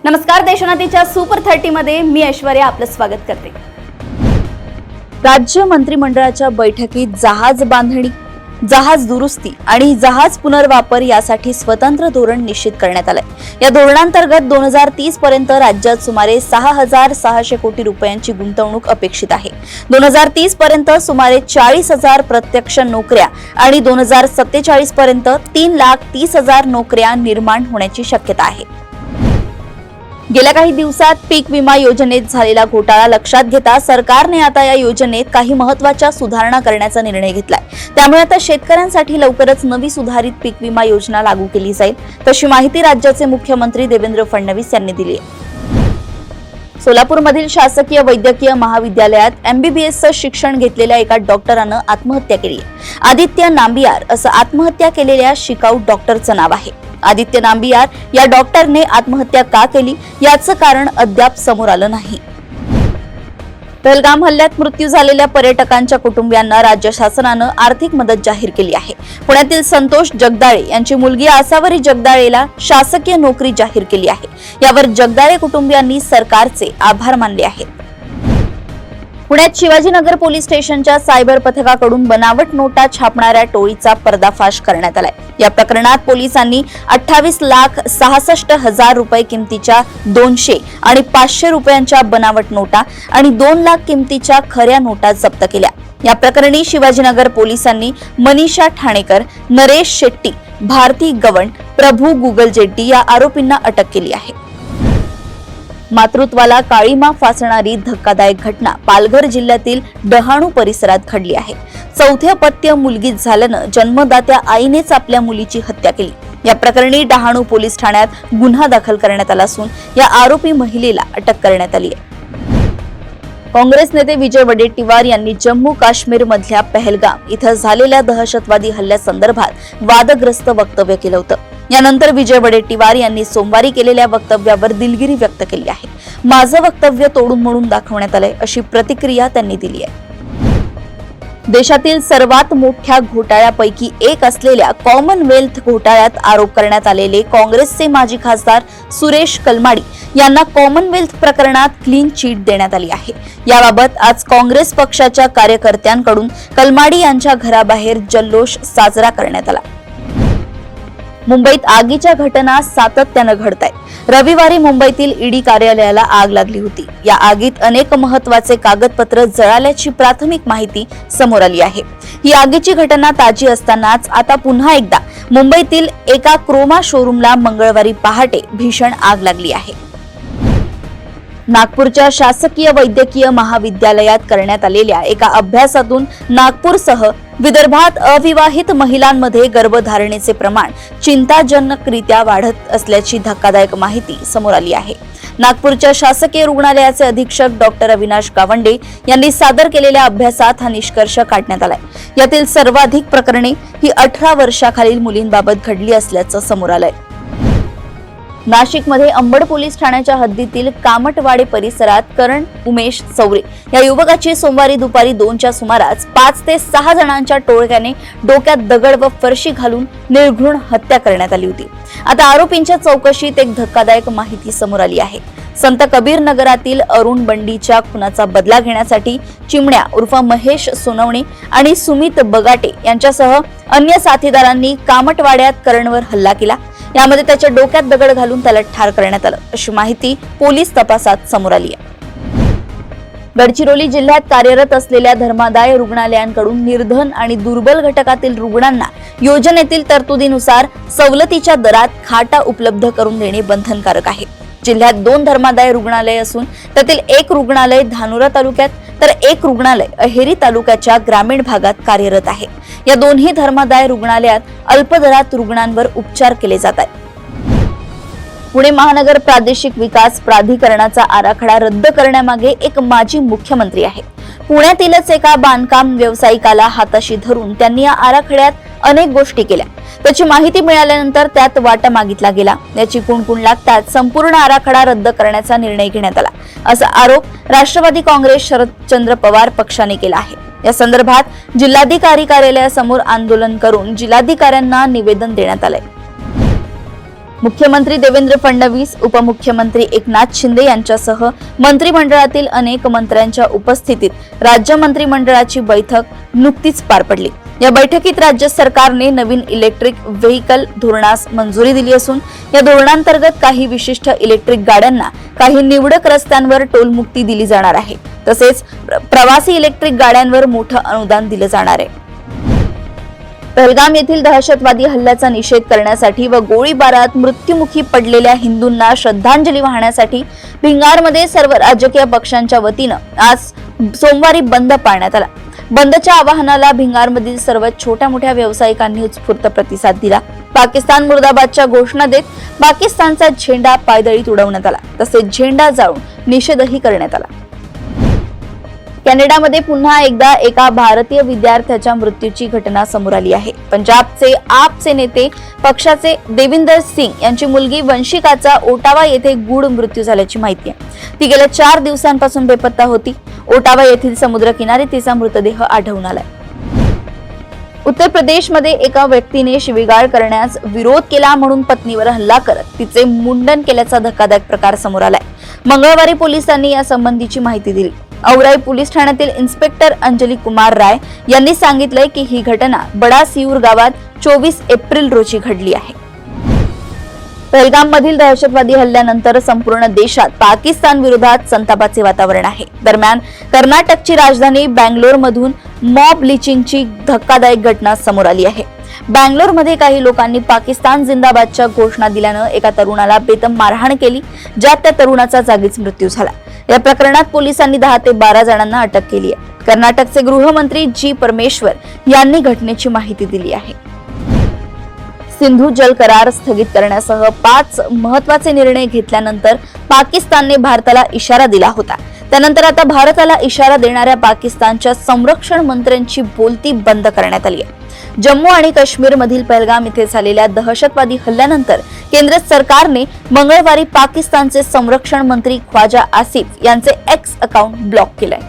नमस्कार, देशोन्नतीच्या सुपर 30 मध्ये मी ऐश्वर्या आपलं स्वागत करते। राज्य मंत्रिमंडळाच्या बैठकीत जहाज बांधणी, जहाज दुरुस्ती आणि जहाज पुनर्वापर यासाठी स्वतंत्र धोरण निश्चित करण्यात आले। या धोरणांतर्गत 2030 पर्यंत राज्यात सुमारे 6600 कोटी रुपयांची गुंतवणूक अपेक्षित आहे। 2030 पर्यंत सुमारे 40,000 प्रत्यक्ष नोकऱ्या आणि 2047 पर्यंत 3,30,000 नोकऱ्या निर्माण होण्याची शक्यता आहे। गेल्या काही दिवसात पीक विमा योजनेत झालेला घोटाळा लक्षात घेता सरकारने आता या योजनेत काही महत्त्वाच्या सुधारणा करण्याचा निर्णय घेतलाय। त्यामुळे आता शेतकऱ्यांसाठी लवकरच नवी सुधारित पीक विमा योजना लागू केली जाईल, तशी माहिती राज्याचे मुख्यमंत्री देवेंद्र फडणवीस यांनी दिली आहे। सोलापूरमधील शासकीय वैद्यकीय महाविद्यालयात MBBSचं शिक्षण घेतलेल्या एका डॉक्टरानं आत्महत्या केली आहे। आदित्य नांबियार असं आत्महत्या केलेल्या शिकाऊ डॉक्टरचं नाव आहे। आदित्य नांबियार या डॉक्टरने आत्महत्या का केली याचं कारण अद्याप समोर आलं नाही। पहलगाम हल्ल्यात मृत्यू झालेल्या पर्यटकांच्या कुटुंबियांना राज्य शासनानं आर्थिक मदत जाहीर केली आहे। पुण्यातील संतोष जगदाळे यांची मुलगी आसावरी जगदाळेला शासकीय नोकरी जाहीर केली आहे। यावर जगदाळे कुटुंबियांनी सरकारचे आभार मानले आहेत। पुण्यात शिवाजीनगर पोलीस स्टेशनच्या सायबर पथकाकडून बनावट नोटा छापणाऱ्या टोळीचा पर्दाफाश करण्यात आलाय। या प्रकरणात पोलिसांनी 28,66,000 रुपये किमतीच्या 200 आणि 500 रुपयांच्या बनावट नोटा आणि 2 लाख किमतीच्या खऱ्या नोटा जप्त केल्या। या प्रकरणी शिवाजीनगर पोलिसांनी मनीषा ठाणेकर, नरेश शेट्टी, भारती गवंड, प्रभू गुगलजेट्टी या आरोपींना अटक केली आहे। मातृत्वाला काळीमा फासणारी धक्कादायक घटना पालघर जिल्ह्यातील डहाणू परिसरात घडली आहे। चौथ्या पत्य मुलगीच झाल्यानं जन्मदात्या आईनेच आपल्या मुलीची हत्या केली। या प्रकरणी डहाणू पोलीस ठाण्यात गुन्हा दाखल करण्यात आला असून या आरोपी महिलेला अटक करण्यात आली आहे। काँग्रेस नेते विजय वडेट्टीवार यांनी जम्मू काश्मीर मधल्या पहलगाम इथं झालेल्या दहशतवादी हल्ल्यासंदर्भात वादग्रस्त वक्तव्य केलं होतं। यानंतर विजय वडेट्टीवार यांनी सोमवारी केलेल्या वक्तव्यावर दिलगिरी व्यक्त केली आहे। माझं वक्तव्य तोडून मोडून दाखवण्यात आलंय अशी प्रतिक्रिया त्यांनी दिली आहे। देशातील सर्वात मोठ्या घोटाळ्यापैकी एक असलेल्या कॉमनवेल्थ घोटाळ्यात आरोप करण्यात आलेले काँग्रेसचे माजी खासदार सुरेश कलमाडी यांना कॉमनवेल्थ प्रकरणात क्लीन चिट देण्यात आली आहे। याबाबत आज काँग्रेस पक्षाच्या कार्यकर्त्यांकडून कलमाडी यांच्या घराबाहेर जल्लोष साजरा करण्यात आला। मुंबईत आगीच्या घटना सातत्यानं घडत आहेत। रविवारी मुंबईतील ईडी कार्यालयाला आग लागली होती। या आगीत अनेक महत्त्वाचे कागदपत्र जळाल्याची प्राथमिक माहिती समोर आली आहे। ही आगीची घटना ताजी असतानाच आता पुन्हा एकदा मुंबईतील एका क्रोमा शोरूमला मंगळवारी पहाटे भीषण आग लागली आहे। नागपूरच्या शासकीय वैद्यकीय महाविद्यालयात करण्यात आलेल्या एका अभ्यासातून नागपूरसह विदर्भात अविवाहित महिलांमध्ये गर्भधारणेचे प्रमाण चिंताजनकरित्या वाढत असल्याची धक्कादायक माहिती समोर आली आहे। नागपूरच्या शासकीय रुग्णालयाचे अधीक्षक डॉक्टर अविनाश गावंडे यांनी सादर केलेल्या अभ्यासात हा निष्कर्ष काढण्यात आलाय। यातील सर्वाधिक प्रकरणे ही 18 वर्षाखालील मुलींबाबत घडली असल्याचं समोर आलंय। नाशिकमध्ये अंबड पोलीस ठाण्याच्या हद्दीतील कामटवाडे परिसरात करण उमेश चौरे या युवकाची सोमवारी दुपारी 2च्या सुमारास 5 ते 6 जणांच्या टोळक्याने डोक्यात दगड व फरशी घालून निर्घृण हत्या करण्यात आली होती। आता आरोपींच्या चौकशीत एक धक्कादायक माहिती समोर आली आहे। संत कबीर नगरातील अरुण बंडीच्या खुनाचा बदला घेण्यासाठी चिमण्या उर्फ महेश सोनवणे आणि सुमित बगाटे यांच्यासह अन्य साथीदारांनी कामटवाड्यात करणवर हल्ला केला। यामध्ये त्याच्या डोक्यात दगड घालून त्याला ठार करण्यात आलं अशी माहिती पोलीस तपासात समोर आली आहे। गडचिरोली जिल्ह्यात कार्यरत असलेल्या धर्मादाय रुग्णालयांकडून निर्धन आणि दुर्बल घटकातील रुग्णांना योजनेतील तरतुदीनुसार सवलतीच्या दरात खाटा उपलब्ध करून देणे बंधनकारक आहे। जिल्ह्यात 2 धर्मादाय रुग्णालय असून त्यातील एक रुग्णालय धानोरा तालुक्यात तर एक रुग्णालय अहेरी तालुक्याच्या ग्रामीण भागात कार्यरत आहे। या दोन्ही धर्मादाय रुग्णालयात अल्प दरात रुग्णांवर उपचार केले जात आहेत। पुणे महानगर प्रादेशिक विकास प्राधिकरणाचा आराखडा रद्द करण्यामागे एक माजी मुख्यमंत्री आहे। पुण्यातीलच एका बांधकाम व्यावसायिकाला हाताशी धरून त्यांनी या आराखड्यात अनेक गोष्टी केल्या। त्याची माहिती मिळाल्यानंतर त्यात वाटा मागितला गेला। याची कुणकुण लागताच संपूर्ण आराखडा रद्द करण्याचा निर्णय घेण्यात आला असा आरोप राष्ट्रवादी काँग्रेस शरदचंद्र पवार पक्षाने केला आहे। या संदर्भात जिल्हाधिकारी कार्यालयासमोर आंदोलन करून जिल्हाधिकाऱ्यांना निवेदन देण्यात आले। मुख्यमंत्री देवेंद्र फडणवीस, उपमुख्यमंत्री एकनाथ शिंदे यांच्यासह मंत्रिमंडळातील अनेक मंत्र्यांच्या उपस्थितीत राज्य मंत्रिमंडळाची बैठक नुकतीच पार पडली। या बैठकीत राज्य सरकारने नवीन इलेक्ट्रिक व्हेइकल धोरणास मंजुरी दिली असून या धोरणांतर्गत काही विशिष्ट इलेक्ट्रिक गाड्यांना काही निवडक रस्त्यांवर टोलमुक्ती दिली जाणार आहे। तसेच प्रवासी इलेक्ट्रिक गाड्यांवर मोठं अनुदान दिलं जाणार आहे। पहलगाम येथील दहशतवादी हल्ल्याचा निषेध करण्यासाठी व गोळीबारात मृत्युमुखी पडलेल्या हिंदूंना श्रद्धांजली वाहण्यासाठी भिंगारमध्ये सर्व राजकीय पक्षांच्या वतीनं आज सोमवारी बंद पाळण्यात आला। बंदच्या आवाहनाला भिंगारमधील सर्व छोट्या मोठ्या व्यावसायिकांनी उत्स्फूर्त प्रतिसाद दिला। पाकिस्तान मुर्दाबादच्या घोषणा देत पाकिस्तानचा झेंडा पायदळीत उडवण्यात आला, तसेच झेंडा जाळून निषेधही करण्यात आला। कॅनडामध्ये पुन्हा एकदा एका भारतीय विद्यार्थ्याच्या मृत्यूची घटना समोर आली आहे। पंजाबचे आपचे नेते पक्षाचे देविंदर सिंग यांची मुलगी वंशिकाचा ओटावा येथे गूढ मृत्यू झाल्याची माहिती आहे। ती गेल्या 4 दिवसांपासून बेपत्ता होती। ओटावा येथील समुद्रकिनारी तिचा मृतदेह आढळून आलाय। उत्तर प्रदेशमध्ये एका व्यक्तीने शिवीगाळ करण्यास विरोध केला म्हणून पत्नीवर हल्ला करत तिचे मुंडन केल्याचा धक्कादायक प्रकार समोर आलाय। मंगळवारी पोलिसांनी या संबंधीची माहिती दिली। औराई पोलीस ठाण्यातील इन्स्पेक्टर अंजली कुमार राय यांनी सांगितलंय की ही घटना बडासियूर गावात 24 एप्रिल रोजी घडली आहे। पहलगाम मधील दहशतवादी हल्ल्यानंतर संपूर्ण देशात पाकिस्तान विरोधात संतापाचे वातावरण आहे। दरम्यान कर्नाटकची राजधानी बँगलोर मधून मॉब लिचिंगची धक्कादायक घटना समोर आली आहे। बँगलोरमध्ये काही लोकांनी पाकिस्तान जिंदाबादच्या घोषणा दिल्यानं एका तरुणाला बेदम मारहाण केली, ज्यात त्या तरुणाचा जागीच मृत्यू झाला। या प्रकरणात पोलिसांनी 10 ते 12 जणांना अटक केली आहे। कर्नाटकचे गृहमंत्री जी परमेश्वर यांनी घटनेची माहिती दिली आहे। सिंधू जल करार स्थगित करण्यासह 5 महत्त्वाचे निर्णय घेतल्यानंतर पाकिस्तानने भारताला इशारा दिला होता। त्यानंतर आता भारताला इशारा देणाऱ्या पाकिस्तानच्या संरक्षण मंत्र्यांची बोलती बंद करण्यात आली आहे। जम्मू आणि काश्मीर मधील पहलगाम येथे झालेल्या दहशतवादी हल्ल्यानंतर केंद्र सरकारने मंगळवारी पाकिस्तानचे संरक्षण मंत्री ख्वाजा आसिफ यांचे एक्स अकाउंट ब्लॉक केलंय।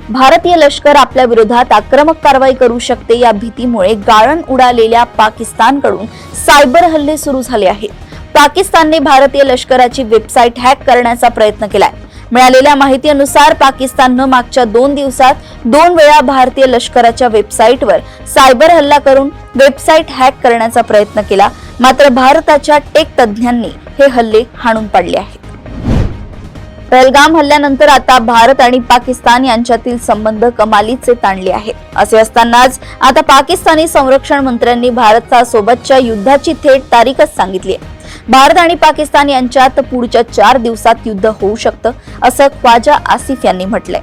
भारतीय लष्कर आपल्या विरोधात आक्रमक कारवाई करू शकते या भीतीमुळे गाळण उडालेल्या पाकिस्तानकडून सायबर हल्ले सुरू झाले आहेत। पाकिस्तानने भारतीय लष्कराची वेबसाईट हॅक करण्याचा प्रयत्न केलाय। मिळालेल्या माहितीनुसार पाकिस्ताननं मागच्या 2 दिवसात 2 वेळा भारतीय लष्कराच्या वेबसाईटवर सायबर हल्ला करून वेबसाईट हॅक करण्याचा प्रयत्न केला, मात्र भारताच्या टेक तज्ज्ञांनी हे हल्ले हाणून पाडले आहेत। पहलगाम हल्ल्यानंतर आता भारत आणि पाकिस्तान यांच्यातील संबंध कमालीचे ताणले आहेत। असे असतानाच आता पाकिस्तानी संरक्षण मंत्र्यांनी भारतासोबतच्या युद्धाची थेट तारीखच सांगितली आहे। भारत आणि पाकिस्तान यांच्यात पुढच्या 4 दिवसात युद्ध होऊ शकतं, असं ख्वाजा आसिफ यांनी म्हटलंय।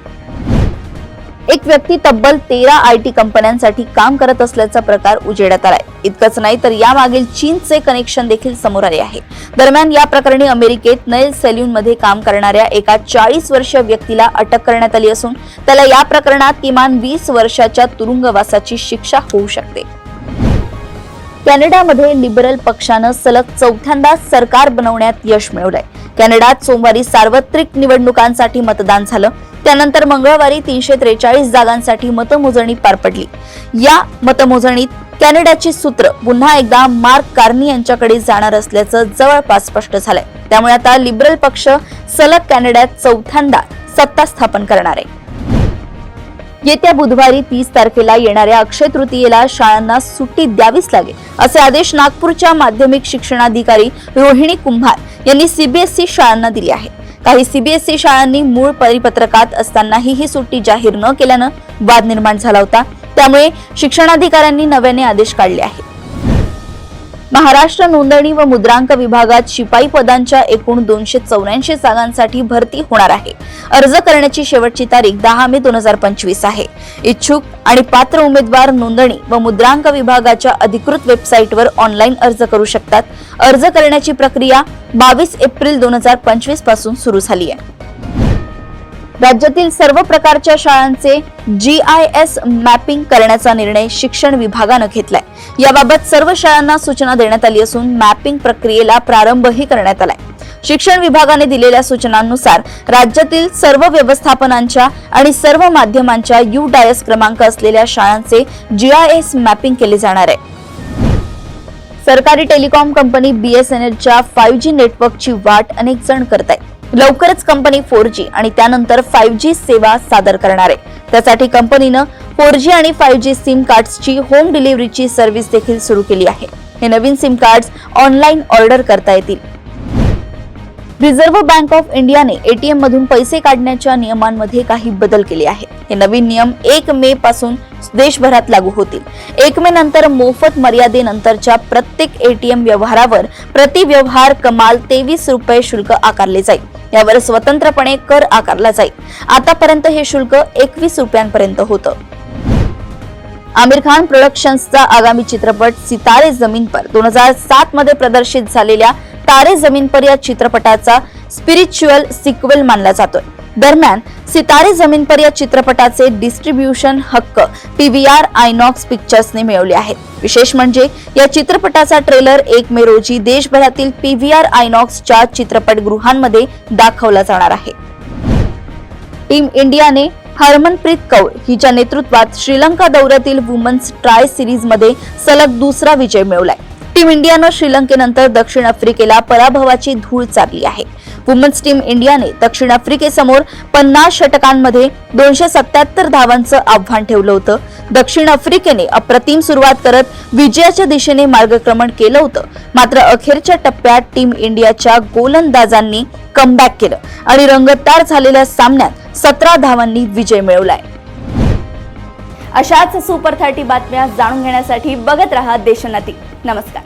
एक व्यक्ती तब्बल 13 IT कंपन्यांसाठी काम करत असल्याचा प्रकार उजेडात आलाय। इतकंच नाही तर यामागील चीनचे कनेक्शन देखील समोर आले आहे। दरम्यान या प्रकरणी अमेरिकेत नेल सॅल्यून मध्ये काम करणाऱ्या एका 40 वर्षीय व्यक्तीला अटक करण्यात आली असून त्याला या प्रकरणात किमान 20 वर्षाच्या तुरुंगवासाची शिक्षा होऊ शकते। कॅनडामध्ये लिबरल पक्षानं सलग 4थ्यांदा सरकार बनवण्यात यश मिळवलंय। कॅनडात सोमवारी सार्वत्रिक निवडणुकांसाठी मतदान झालं। त्यानंतर मंगळवारी 343 जागांसाठी मतमोजणी पार पडली। या मतमोजणीत कॅनडाची सूत्र पुन्हा एकदा मार्क कार्नी यांच्याकडे जाणार असल्याचं जवळपास स्पष्ट झालंय। त्यामुळे आता लिबरल पक्ष सलग कॅनडात 4थ्यांदा सत्ता स्थापन करणार आहे। येत्या बुधवारी 30 तारखेला येणाऱ्या अक्षय तृतीयेला शाळांना सुट्टी द्यावीच लागेल, असे आदेश नागपूरच्या माध्यमिक शिक्षणाधिकारी रोहिणी कुंभार यांनी CBSE शाळांना दिले आहेत। काही CBSE शाळांनी मूळ परिपत्रकात असतानाही ही सुट्टी जाहीर न केल्यानं वाद निर्माण झाला होता। त्यामुळे शिक्षणाधिकाऱ्यांनी नव्याने आदेश काढले आहेत। महाराष्ट्र नोंदणी व मुद्रांक विभागात शिपाई पदांच्या एकूण 284 जागांसाठी भरती होणार आहे। अर्ज करण्याची शेवटची तारीख 10 मे 2025 आहे। इच्छुक आणि पात्र उमेदवार नोंदणी व मुद्रांक विभागाच्या अधिकृत वेबसाईटवर ऑनलाईन अर्ज करू शकतात। अर्ज करण्याची प्रक्रिया 22 एप्रिल 2025 पासून सुरू झाली आहे। राज्यातील सर्व प्रकारच्या शाळांचे GIS मॅपिंग करण्याचा निर्णय शिक्षण विभागानं घेतलाय। याबाबत सर्व शाळांना सूचना देण्यात आली असून मॅपिंग प्रक्रियेला प्रारंभही करण्यात आलाय। शिक्षण विभागाने दिलेल्या सूचनांनुसार राज्यातील सर्व व्यवस्थापनांच्या आणि सर्व माध्यमांच्या UDIS क्रमांक असलेल्या शाळांचे GIS मॅपिंग केले जाणार आहे। सरकारी टेलिकॉम कंपनी BSNLच्या 5G नेटवर्कची वाट अनेक जण करत आहेत। लवकरच कंपनी 4G आणि त्यानंतर 5G सेवा सादर करणार आहे। त्यासाठी कंपनीनं 4G आणि 5G सिम कार्ड्सची होम डिलिव्हरीची सर्व्हिस देखील सुरू केली आहे। हे नवीन सिम कार्ड्स ऑनलाईन ऑर्डर करता येतील। रिझर्व्ह बँक ऑफ इंडियाने ATM मधून पैसे काढण्याच्या नियमांमध्ये काही बदल केले आहेत। हे नवीन नियम 1 मे पासून देशभरात लागू होतील। 1 मे नंतर मोफत मर्यादेनंतरच्या प्रत्येक ATM व्यवहारावर प्रति व्यवहार कमाल 23 रुपये शुल्क आकारले जाईल। यावर स्वतंत्रपणे कर आकारला जाईल। आतापर्यंत हे शुल्क 21 रुपयांपर्यंत होतं। आमिर खान प्रोडक्शन्सचा आगामी चित्रपट सितारे जमीन पर 2007 मध्ये प्रदर्शित झालेल्या तारे जमीन पर या चित्रपटाचा स्पिरिच्युअल सिक्वेल मानला जातोय। दरम्यान सितारे जमीन पर या चित्रपटाचे डिस्ट्रीब्युशन हक्क PVR आयनॉक्स पिक्चर्सने मिळवले आहेत। विशेष म्हणजे या चित्रपटाचा ट्रेलर 1 मे रोजी देशभरातील PVR आयनॉक्सच्या चित्रपटगृहांमध्ये दाखवला जाणार आहे। टीम इंडियाने हरमनप्रीत कौर हिच्या नेतृत्वात श्रीलंका दौऱ्यातील वुमन्स ट्राय सिरीज मध्ये सलग दुसरा विजय मिळवलाय। टीम इंडियानं श्रीलंकेनंतर दक्षिण आफ्रिकेला पराभवाची धूळ चारली आहे। वुमन्स टीम इंडियाने दक्षिण आफ्रिकेसमोर 50 षटकांमध्ये 277 धावांचं आव्हान ठेवलं होतं। दक्षिण आफ्रिकेने अप्रतिम सुरुवात करत विजयाच्या दिशेने मार्गक्रमण केलं होतं, मात्र अखेरच्या टप्प्यात टीम इंडियाच्या गोलंदाजांनी कमबॅक केलं आणि रंगतदार झालेल्या सामन्यात 17 धावांनी विजय मिळवलाय। अशाच सुपर 30 बातम्या जाणून घेण्यासाठी बघत रहा देशोन्नती। नमस्कार।